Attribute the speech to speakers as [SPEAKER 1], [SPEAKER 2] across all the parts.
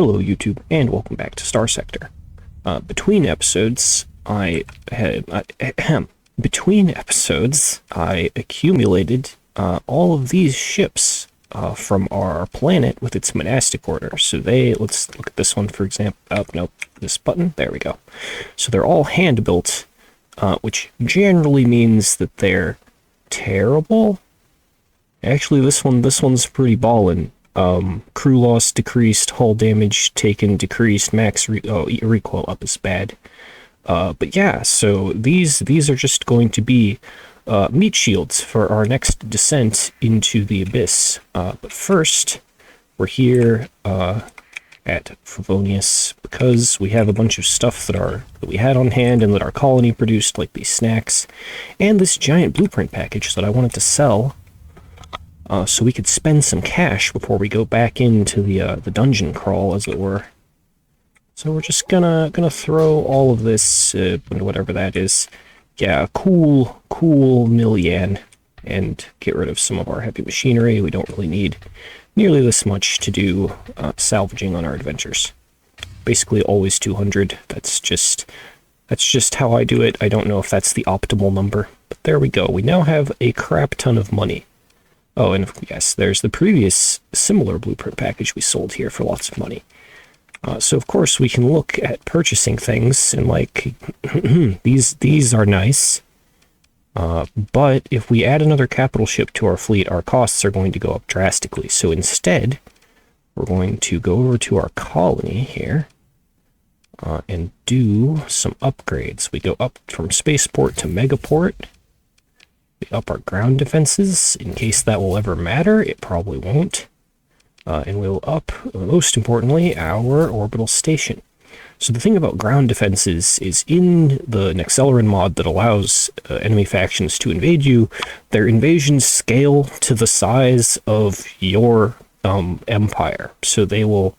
[SPEAKER 1] Hello YouTube, and welcome back to Star Sector. Between episodes, I accumulated all of these ships from our planet with its monastic order. So let's look at this one for example. Oh, nope, this button, there we go. So they're all hand-built, which generally means that they're terrible. Actually, this one's pretty ballin'. Crew loss decreased, hull damage taken decreased, max recoil up is bad. But yeah, so these are just going to be meat shields for our next descent into the abyss. But first, we're here at Favonius because we have a bunch of stuff that we had on hand and that our colony produced, like these snacks, and this giant blueprint package that I wanted to sell. So we could spend some cash before we go back into the dungeon crawl, as it were. So we're just gonna throw all of this into whatever that is. Yeah, cool million, and get rid of some of our heavy machinery. We don't really need nearly this much to do salvaging on our adventures. Basically, always 200. That's just how I do it. I don't know if that's the optimal number, but there we go. We now have a crap ton of money. Oh, and yes, there's the previous similar blueprint package we sold here for lots of money. So of course we can look at purchasing things and like, these are nice. But if we add another capital ship to our fleet, our costs are going to go up drastically. So instead, we're going to go over to our colony here and do some upgrades. We go up from spaceport to megaport. We up our ground defenses, in case that will ever matter. It probably won't. And we'll up, most importantly, our orbital station. So the thing about ground defenses is in the Nexelerin mod that allows enemy factions to invade you, their invasions scale to the size of your empire. So they will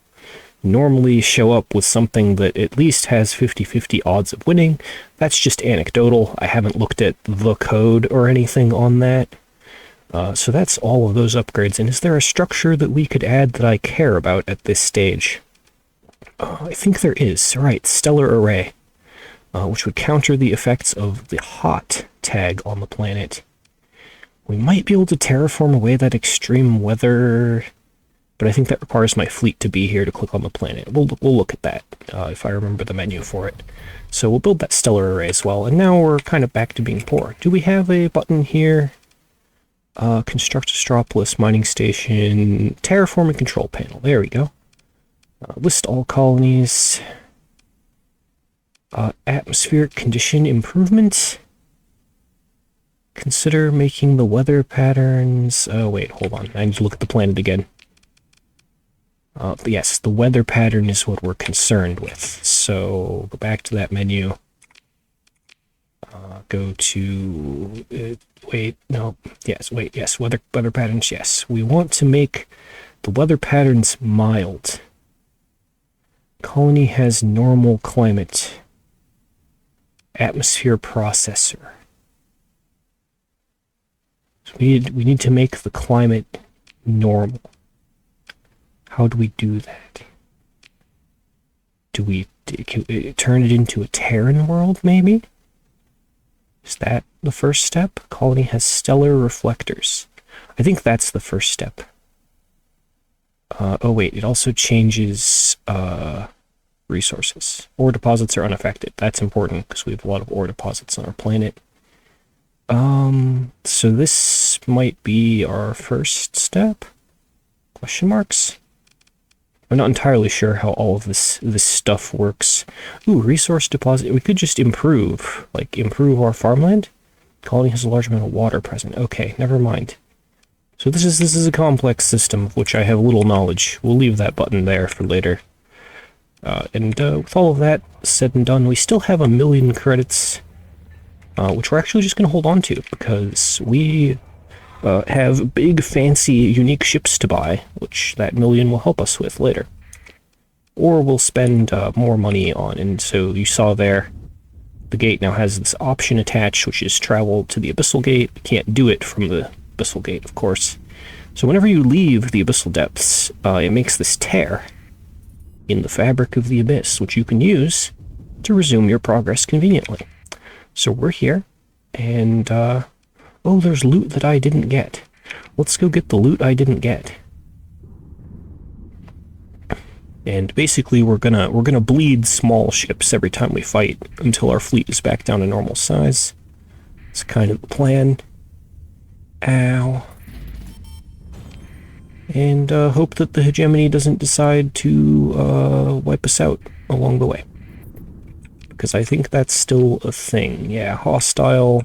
[SPEAKER 1] normally show up with something that at least has 50-50 odds of winning. That's just anecdotal. I haven't looked at the code or anything on that. So that's all of those upgrades. And is there a structure that we could add that I care about at this stage? I think there is. Right, Stellar Array, which would counter the effects of the hot tag on the planet. We might be able to terraform away that extreme weather, but I think that requires my fleet to be here to click on the planet. We'll look at that if I remember the menu for it. So we'll build that stellar array as well, and now we're kind of back to being poor. Do we have a button here? Construct a Astropolis mining station, terraform and control panel. There we go. List all colonies. Atmospheric condition improvement. Consider making the weather patterns. Oh wait, hold on. I need to look at the planet again. Yes, the weather pattern is what we're concerned with. So go back to that menu. Go to weather patterns. Yes, we want to make the weather patterns mild. Colony has normal climate. Atmosphere processor. So we need to make the climate normal. How do we do that? Do we turn it into a Terran world, maybe? Is that the first step? Colony has stellar reflectors. I think that's the first step. Oh wait, it also changes resources. Ore deposits are unaffected. That's important because we have a lot of ore deposits on our planet. So this might be our first step? Question marks? I'm not entirely sure how all of this stuff works. Ooh, resource deposit. We could just improve our farmland. Colony has a large amount of water present. Okay, never mind. So this is a complex system of which I have little knowledge. We'll leave that button there for later. With all of that said and done, we still have 1 million credits, which we're actually just going to hold on to because we have big, fancy, unique ships to buy, which that 1 million will help us with later. Or we'll spend more money on, and so you saw there, the gate now has this option attached, which is travel to the Abyssal Gate. We can't do it from the Abyssal Gate, of course. So whenever you leave the Abyssal Depths, it makes this tear, in the fabric of the abyss, which you can use to resume your progress conveniently. So we're here, and, oh, there's loot that I didn't get. Let's go get the loot I didn't get. And basically, we're gonna bleed small ships every time we fight until our fleet is back down to normal size. It's kind of the plan. Ow. And hope that the hegemony doesn't decide to wipe us out along the way. Because I think that's still a thing. Yeah, hostile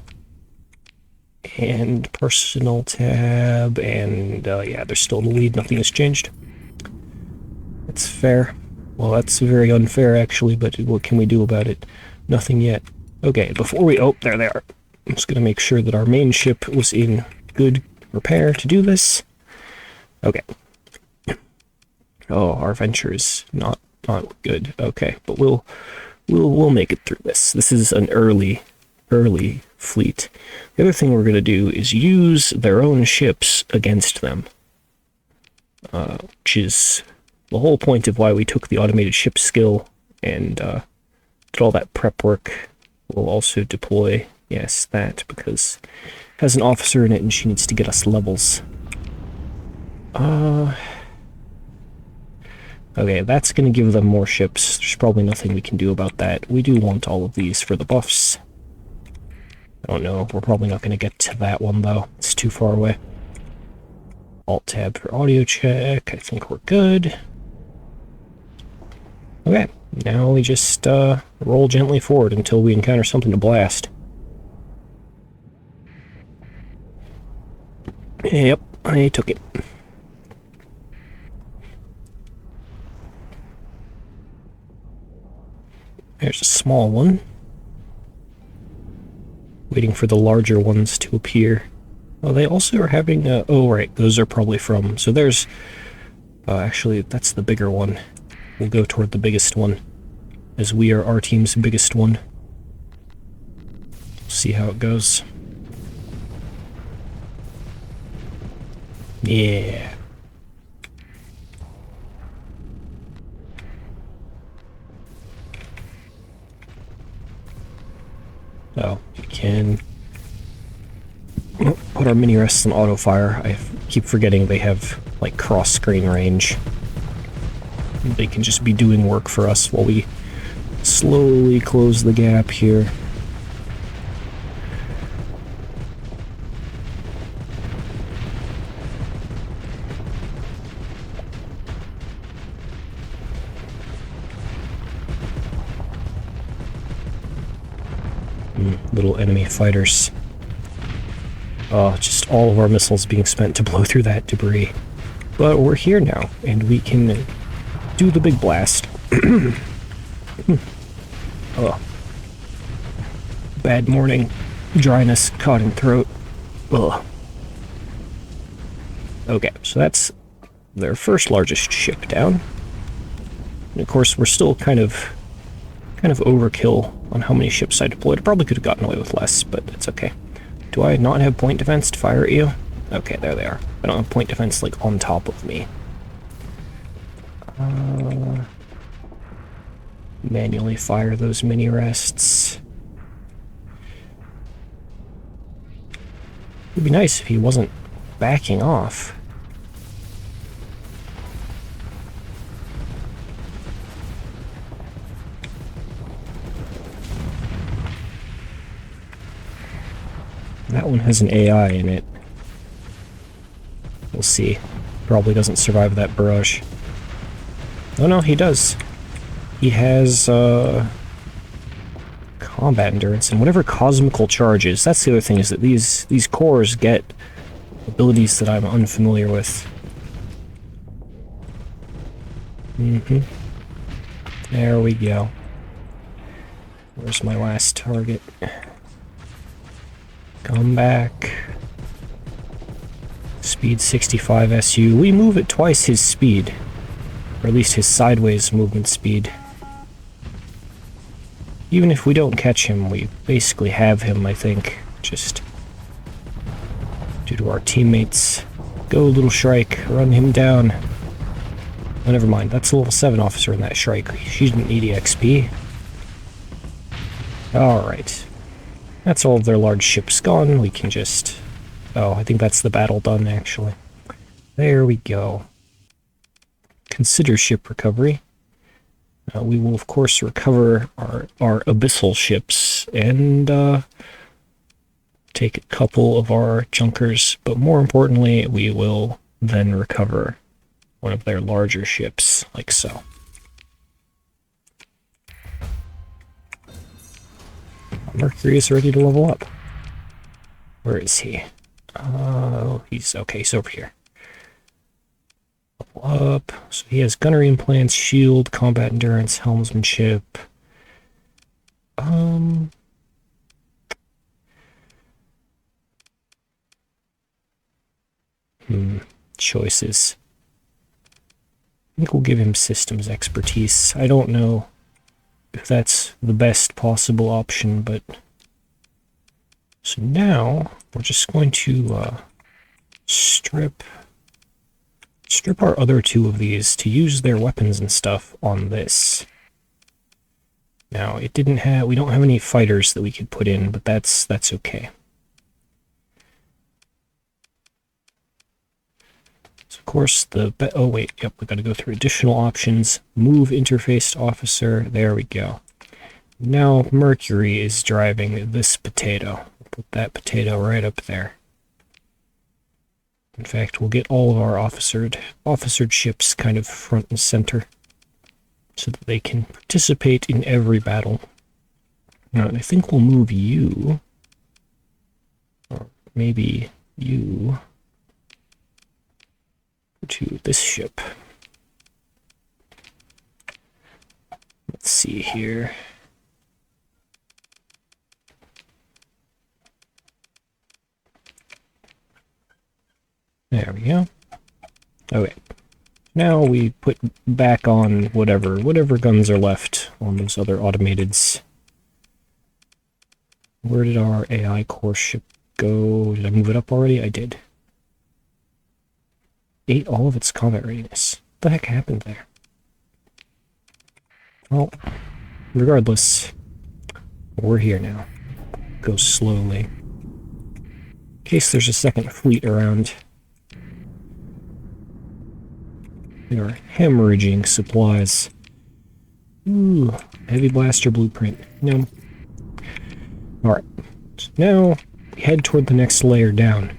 [SPEAKER 1] and personal tab, and yeah, they're still in the lead. Nothing has changed. That's fair. Well, that's very unfair, actually, but what can we do about it? Nothing yet. Okay, before we... Oh, there they are. I'm just going to make sure that our main ship was in good repair to do this. Okay. Oh, our venture is not good. Okay, but we'll make it through this. This is an early fleet. The other thing we're going to do is use their own ships against them. Which is the whole point of why we took the automated ship skill and did all that prep work. We'll also deploy, yes, that, because it has an officer in it and she needs to get us levels. Okay, that's going to give them more ships. There's probably nothing we can do about that. We do want all of these for the buffs. I don't know. We're probably not going to get to that one, though. It's too far away. Alt-tab for audio check. I think we're good. Okay, now we just roll gently forward until we encounter something to blast. Yep, I took it. There's a small one. Waiting for the larger ones to appear. Oh, they also are having, oh, right, those are probably from, so there's, actually, that's the bigger one. We'll go toward the biggest one, as we are our team's biggest one. See how it goes. Yeah. So, we can put our mini rests on auto fire. I keep forgetting they have, like, cross-screen range. They can just be doing work for us while we slowly close the gap here. Little enemy fighters. Just all of our missiles being spent to blow through that debris. But we're here now, and we can do the big blast. Oh. Bad morning. Dryness, caught in throat. Ugh. Okay, so that's their first largest ship down. And of course, we're still kind of overkill on how many ships I deployed. I probably could have gotten away with less, but it's okay. Do I not have point defense to fire at you? Okay, there they are. I don't have point defense, like, on top of me. Manually fire those mini rests. It'd be nice if he wasn't backing off. That one has an AI in it. We'll see. Probably doesn't survive that barrage. Oh no, he does. He has, combat endurance and whatever cosmical charges. That's the other thing, is that these cores get abilities that I'm unfamiliar with. There we go. Where's my last target? Come back. Speed 65 SU. We move at twice his speed. Or at least his sideways movement speed. Even if we don't catch him, we basically have him, I think. Just due to our teammates. Go, little Shrike. Run him down. Oh, never mind. That's a level 7 officer in that Shrike. She didn't need EXP. Alright. That's all of their large ships gone. We can just... Oh, I think that's the battle done, actually. There we go. Consider ship recovery. We will, of course, recover our abyssal ships and take a couple of our junkers, but more importantly, we will then recover one of their larger ships, like so. Mercury is ready to level up. Where is he? Oh, he's okay, he's over here. Level up. So he has gunnery implants, shield, combat endurance, helmsmanship. Choices. I think we'll give him systems expertise. I don't know if that's the best possible option, but... So now, we're just going to strip our other two of these to use their weapons and stuff on this. Now, we don't have any fighters that we could put in, but that's okay. So of course, oh wait, yep, we gotta go through additional options. Move interfaced officer, there we go. Now, Mercury is driving this potato. Put that potato right up there. In fact, we'll get all of our officered ships kind of front and center so that they can participate in every battle. Now, I think we'll move you, or maybe you, to this ship. Let's see here. There we go. Okay. Now we put back on whatever guns are left on those other automateds. Where did our AI core ship go? Did I move it up already? I did. 8 all of its combat readiness. What the heck happened there? Well, regardless, we're here now. Go slowly. In case there's a second fleet around. We are hemorrhaging supplies. Ooh, heavy blaster blueprint. No. Alright, so now we head toward the next layer down.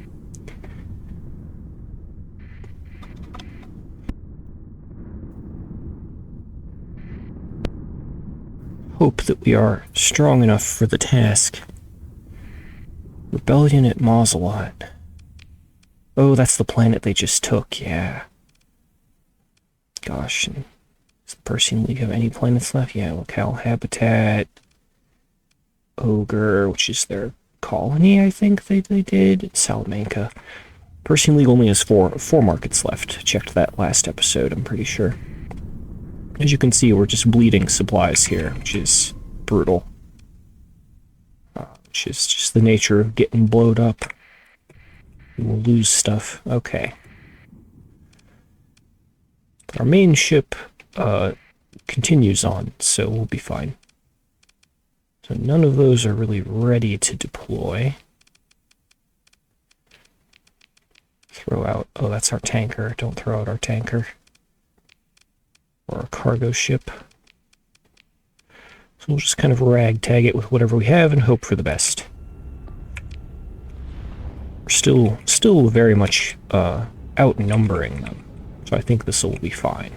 [SPEAKER 1] Hope that we are strong enough for the task. Rebellion at Mausolot. Oh, that's the planet they just took, yeah. Gosh, does the Persean League have any planets left? Yeah, Locale Habitat, Ogre, which is their colony, I think they did, Salamanca. Persean League only has four markets left. Checked that last episode, I'm pretty sure. As you can see, we're just bleeding supplies here, which is brutal. Which is just the nature of getting blowed up. We'll lose stuff. Okay. Our main ship continues on, so we'll be fine. So none of those are really ready to deploy. Throw out... Oh, that's our tanker. Don't throw out our tanker. Or a cargo ship. So we'll just kind of ragtag it with whatever we have and hope for the best. We're still very much outnumbering them. So I think this will be fine.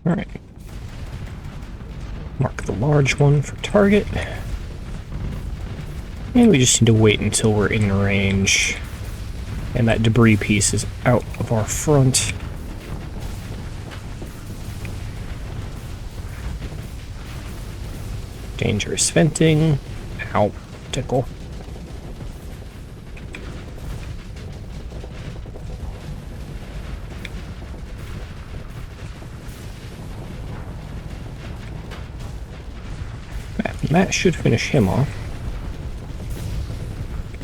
[SPEAKER 1] Alright. Mark the large one for target. And we just need to wait until we're in range. And that debris piece is out of our front. Dangerous venting. Ow. Tickle. And that should finish him off.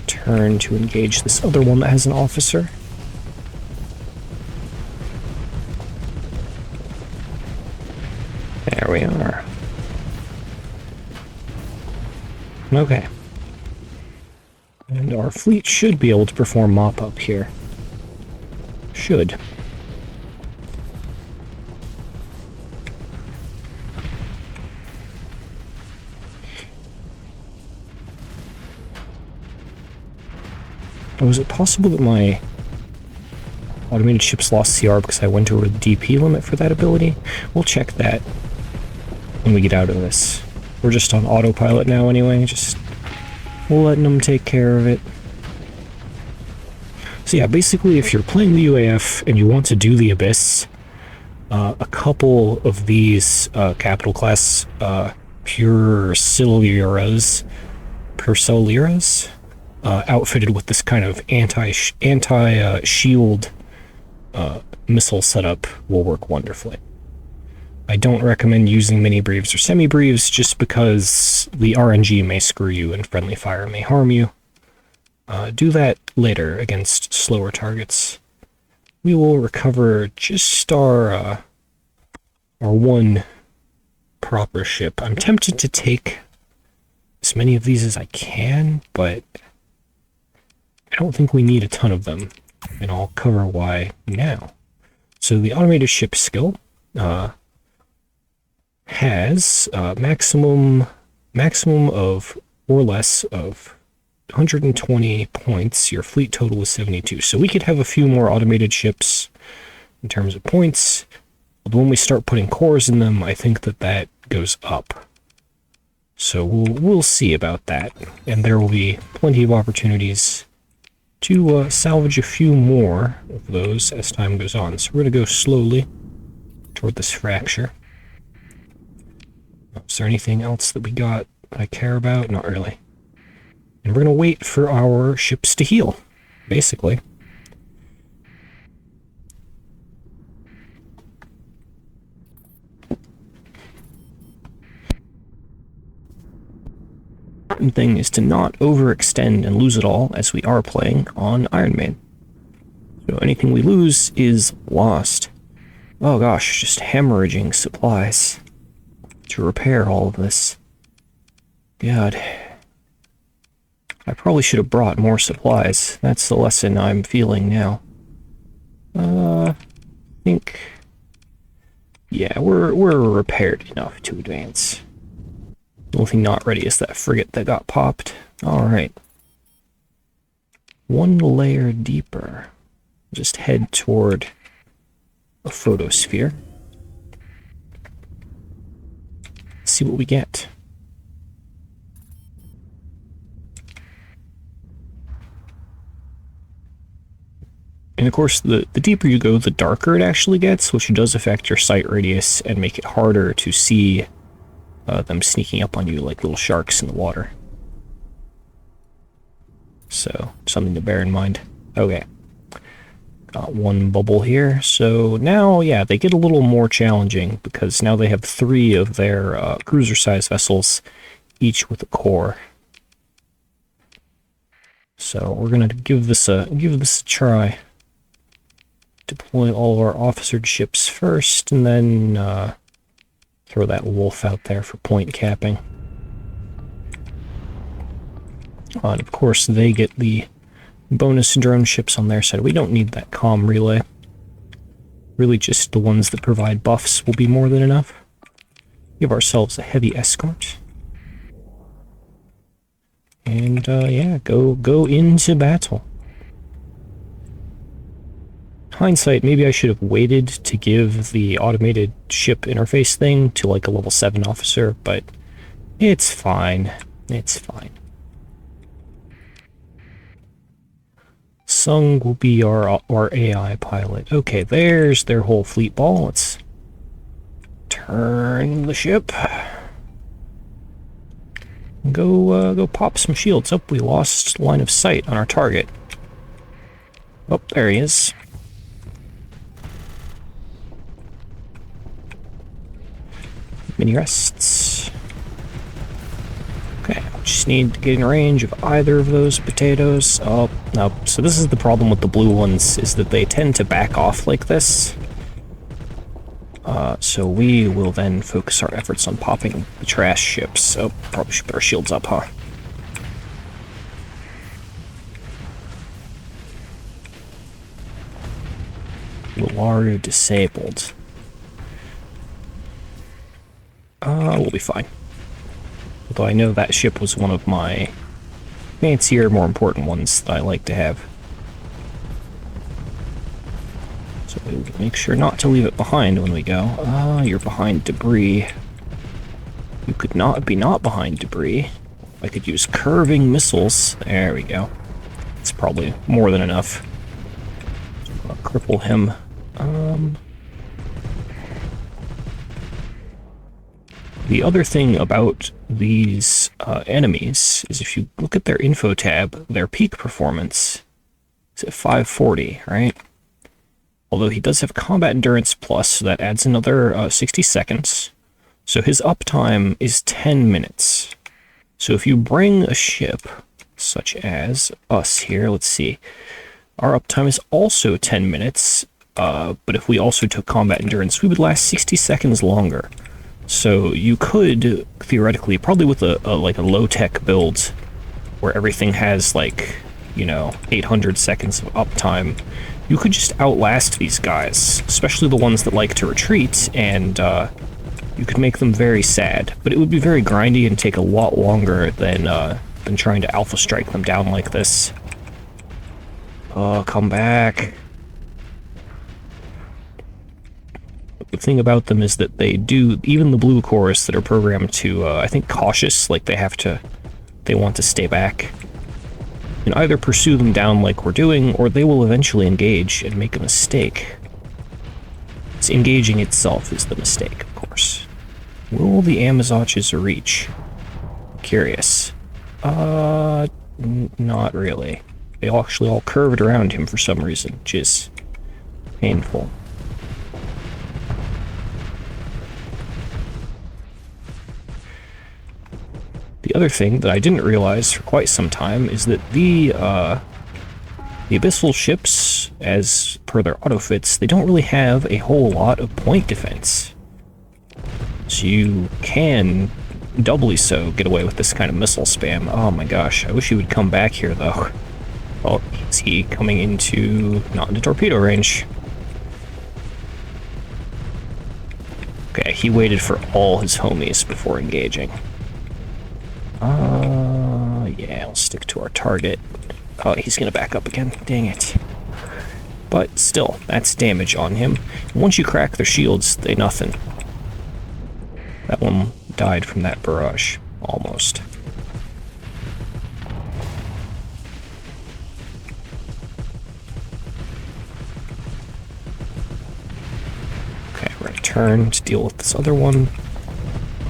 [SPEAKER 1] Turn to engage this other one that has an officer. There we are. Okay. And our fleet should be able to perform mop-up here. Should. Oh, is it possible that my automated ships lost CR because I went over the DP limit for that ability? We'll check that when we get out of this. We're just on autopilot now anyway, just letting them take care of it. So yeah, basically if you're playing the UAF and you want to do the Abyss, a couple of these capital class Pursuliras, outfitted with this kind of anti-shield missile setup will work wonderfully. I don't recommend using mini-breaves or semi-breaves just because the RNG may screw you and friendly fire may harm you. Do that later against slower targets. We will recover just our one proper ship. I'm tempted to take as many of these as I can, but I don't think we need a ton of them, and I'll cover why now. So the automated ship skill has maximum of or less of 120 points. Your fleet total is 72. So we could have a few more automated ships in terms of points. But when we start putting cores in them, I think that goes up. So we'll see about that, and there will be plenty of opportunities to salvage a few more of those as time goes on. So we're going to go slowly toward this fracture. Is there anything else that we got that I care about? Not really. And we're going to wait for our ships to heal, basically. The important thing is to not overextend and lose it all, as we are playing on Iron Man. So anything we lose is lost. Oh gosh, just hemorrhaging supplies to repair all of this. God. I probably should have brought more supplies. That's the lesson I'm feeling now. I think... yeah, we're repaired enough to advance. The only thing not ready is that frigate that got popped. Alright. One layer deeper. Just head toward a photosphere. See what we get. And of course, the deeper you go, the darker it actually gets, which does affect your sight radius and make it harder to see them sneaking up on you like little sharks in the water. So, something to bear in mind. Okay. Got one bubble here. So now, yeah, they get a little more challenging because now they have 3 of their cruiser-sized vessels, each with a core. So we're gonna give this a try. Deploy all of our officered ships first, and then throw that wolf out there for point capping. And of course, they get the bonus drone ships on their side. We don't need that comm relay. Really, just the ones that provide buffs will be more than enough. Give ourselves a heavy escort. And, yeah, go into battle. Hindsight, maybe I should have waited to give the automated ship interface thing to, like, a level 7 officer, but it's fine. It's fine. Sung will be our AI pilot. Okay, there's their whole fleet ball. Let's turn the ship. Go pop some shields. Oh, we lost line of sight on our target. Oh, there he is. Mini rests. just need to get in range of either of those potatoes. Oh, no. So this is the problem with the blue ones, is that they tend to back off like this. So we will then focus our efforts on popping the trash ships. Oh, probably should put our shields up, huh? Luaru disabled. We'll be fine. Although I know that ship was one of my fancier, more important ones that I like to have. So we'll make sure not to leave it behind when we go. You're behind debris. You could not be behind debris. I could use curving missiles. There we go. It's probably more than enough. I'll cripple him. The other thing about these enemies is if you look at their info tab, their peak performance is at 540, right? Although he does have combat endurance plus, so that adds another 60 seconds. So his uptime is 10 minutes. So if you bring a ship, such as us here, let's see, our uptime is also 10 minutes, but if we also took combat endurance, we would last 60 seconds longer. So you could, theoretically, probably with a low-tech build, where everything has, like, you know, 800 seconds of uptime, you could just outlast these guys, especially the ones that like to retreat, and you could make them very sad. But it would be very grindy and take a lot longer than trying to alpha strike them down like this. Oh, come back. The thing about them is that they do, even the blue cores that are programmed to, I think, cautious, like they want to stay back, and either pursue them down like we're doing, or they will eventually engage and make a mistake. It's engaging itself is the mistake, of course. Will the Amazotches reach? Curious. Not really. They actually all curved around him for some reason, which is painful. The other thing that I didn't realize for quite some time is that the abyssal ships, as per their autofits, they don't really have a whole lot of point defense. So you can, doubly so, get away with this kind of missile spam. Oh my gosh, I wish he would come back here, though. Oh, is he coming not into torpedo range? Okay, he waited for all his homies before engaging. Yeah, I'll stick to our target. Oh, he's gonna back up again. Dang it. But still, that's damage on him. Once you crack their shields, they nothing. That one died from that barrage. Almost. Okay, we're gonna turn to deal with this other one.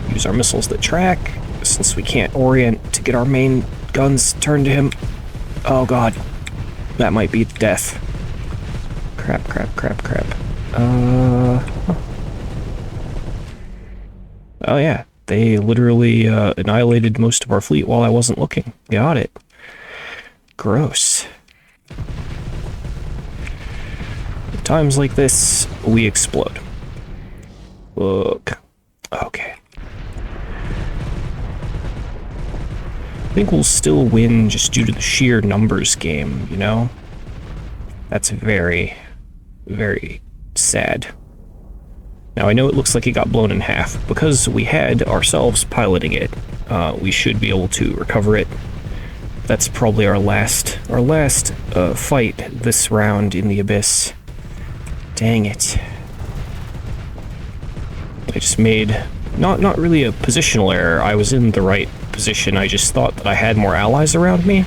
[SPEAKER 1] Use our missiles that track, since we can't orient to get our main guns turned to him. Oh god. That might be death. Crap. Oh yeah, they literally annihilated most of our fleet while I wasn't looking. Got it. Gross. At times like this, we explode. Look. Okay. I think we'll still win just due to the sheer numbers game, you know? That's very, very sad. Now, I know it looks like it got blown in half. Because we had ourselves piloting it, we should be able to recover it. That's probably our last fight this round in the Abyss. Dang it. I just made, not really a positional error, I was in the right position. I just thought that I had more allies around me,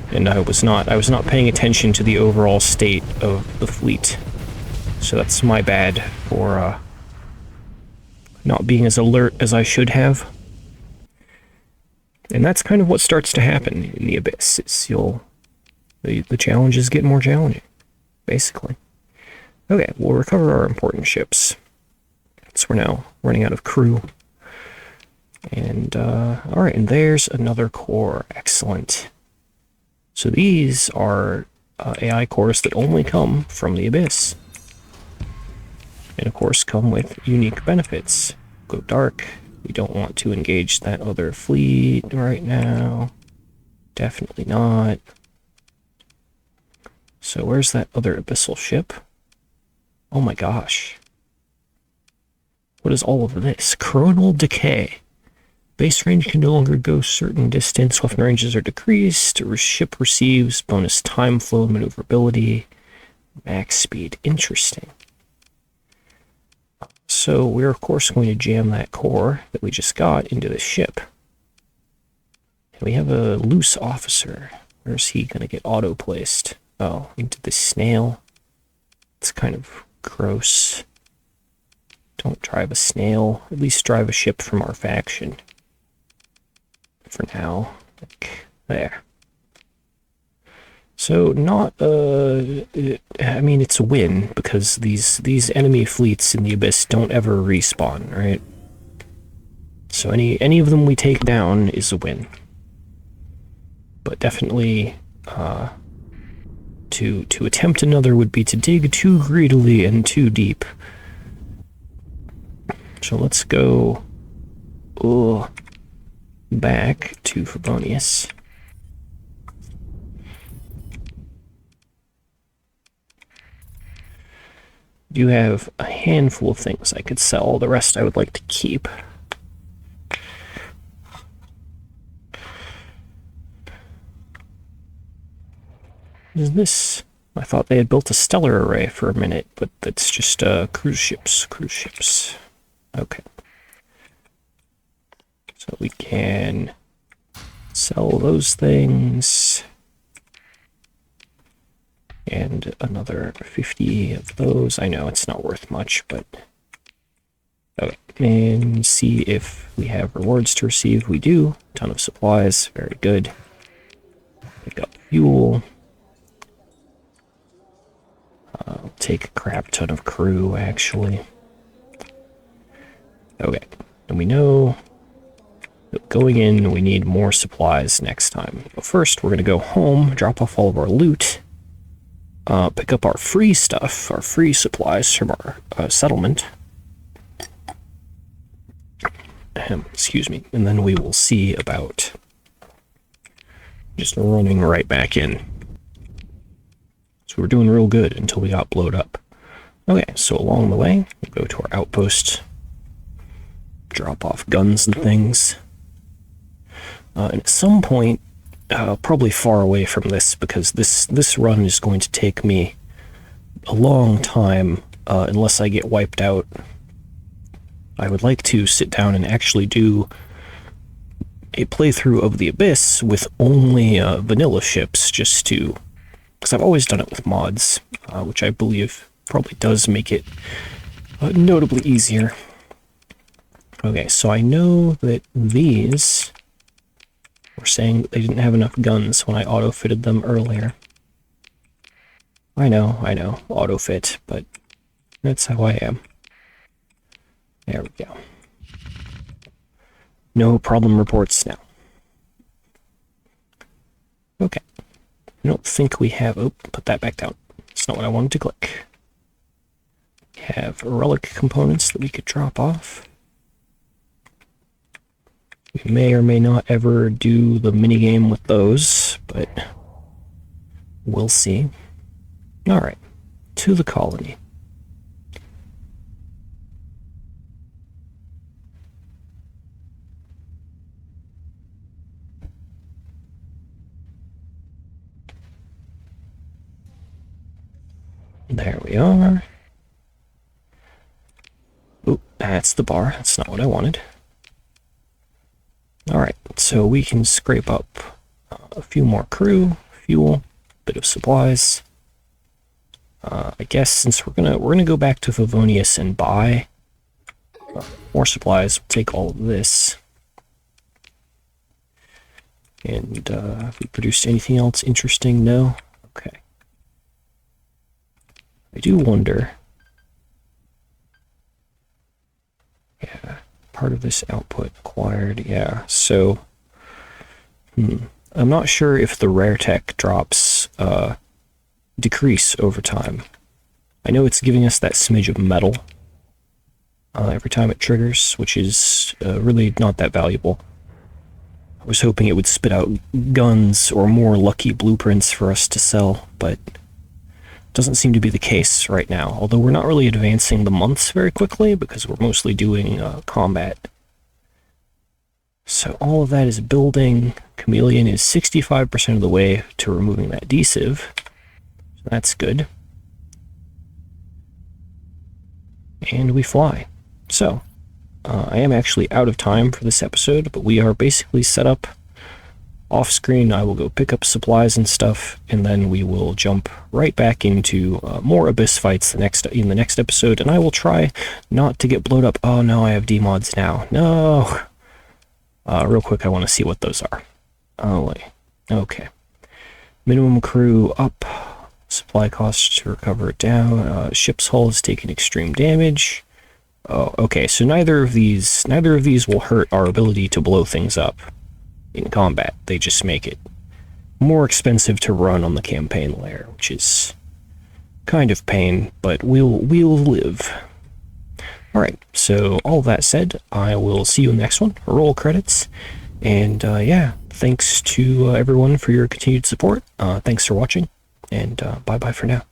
[SPEAKER 1] and I was not paying attention to the overall state of the fleet. So that's my bad for not being as alert as I should have. And that's kind of what starts to happen in the Abyss. It's the challenges get more challenging, basically. Okay, we'll recover our important ships. So we're now running out of crew. And, alright, and there's another core. Excellent. So these are AI cores that only come from the Abyss. And of course come with unique benefits. Go dark. We don't want to engage that other fleet right now. Definitely not. So where's that other abyssal ship? Oh my gosh. What is all of this? Coronal decay. Base range can no longer go certain distance. Weapon ranges are decreased. Ship receives bonus time flow and maneuverability. Max speed. Interesting. So we're of course going to jam that core that we just got into the ship. And we have a loose officer. Where's he going to get auto-placed? Oh, into the snail. It's kind of gross. Don't drive a snail. At least drive a ship from our faction. For now. Like, there. So not I mean it's a win because these enemy fleets in the Abyss don't ever respawn, right? So any of them we take down is a win. But definitely to attempt another would be to dig too greedily and too deep. So let's go back to Favonius. Do have a handful of things I could sell. The rest I would like to keep. Is this? I thought they had built a stellar array for a minute, but that's just cruise ships. Cruise ships. Okay. So we can sell those things. And another 50 of those. I know it's not worth much, but... Okay, and see if we have rewards to receive. We do. A ton of supplies. Very good. Pick up fuel. I'll take a crap ton of crew, actually. Okay, and we know that going in, we need more supplies next time. But first, we're going to go home, drop off all of our loot, pick up our free stuff, our free supplies from our settlement. Excuse me. And then we will see about just running right back in. So we're doing real good until we got blowed up. Okay, so along the way, we'll go to our outpost, drop off guns and things. And at some point, probably far away from this, because this run is going to take me a long time, unless I get wiped out. I would like to sit down and actually do a playthrough of the Abyss with only vanilla ships, just to... because I've always done it with mods, which I believe probably does make it notably easier. Okay, so I know that these were saying that they didn't have enough guns when I auto-fitted them earlier. I know, auto-fit, but that's how I am. There we go. No problem reports now. Okay. I don't think we have... oh, put that back down. It's not what I wanted to click. We have relic components that we could drop off. We may or may not ever do the minigame with those, but we'll see. Alright, to the colony. There we are. Oop, that's the bar. That's not what I wanted. Alright, so we can scrape up a few more crew, fuel, bit of supplies. I guess since we're gonna go back to Favonius and buy more supplies, we'll take all of this. And have we produced anything else interesting? No? Okay. I do wonder. Yeah, part of this output acquired. Yeah, so I'm not sure if the rare tech drops decrease over time. I know it's giving us that smidge of metal every time it triggers, which is really not that valuable. I was hoping it would spit out guns or more lucky blueprints for us to sell, but doesn't seem to be the case right now, although we're not really advancing the months very quickly because we're mostly doing combat. So all of that is building. Chameleon is 65% of the way to removing that adhesive. So that's good. And we fly. So, I am actually out of time for this episode, but we are basically set up off screen. I will go pick up supplies and stuff, and then we will jump right back into more Abyss fights in the next episode, and I will try not to get blowed up. Oh no, I have demods now. No! Real quick, I want to see what those are. Oh, wait. Okay. Minimum crew up. Supply costs to recover it down. Ship's hull is taking extreme damage. Oh, okay, so neither of these will hurt our ability to blow things up in combat. They just make it more expensive to run on the campaign layer, which is kind of pain, but we'll live. Alright, so all that said, I will see you in the next one. Roll credits. And yeah, thanks to everyone for your continued support. Thanks for watching, and bye-bye for now.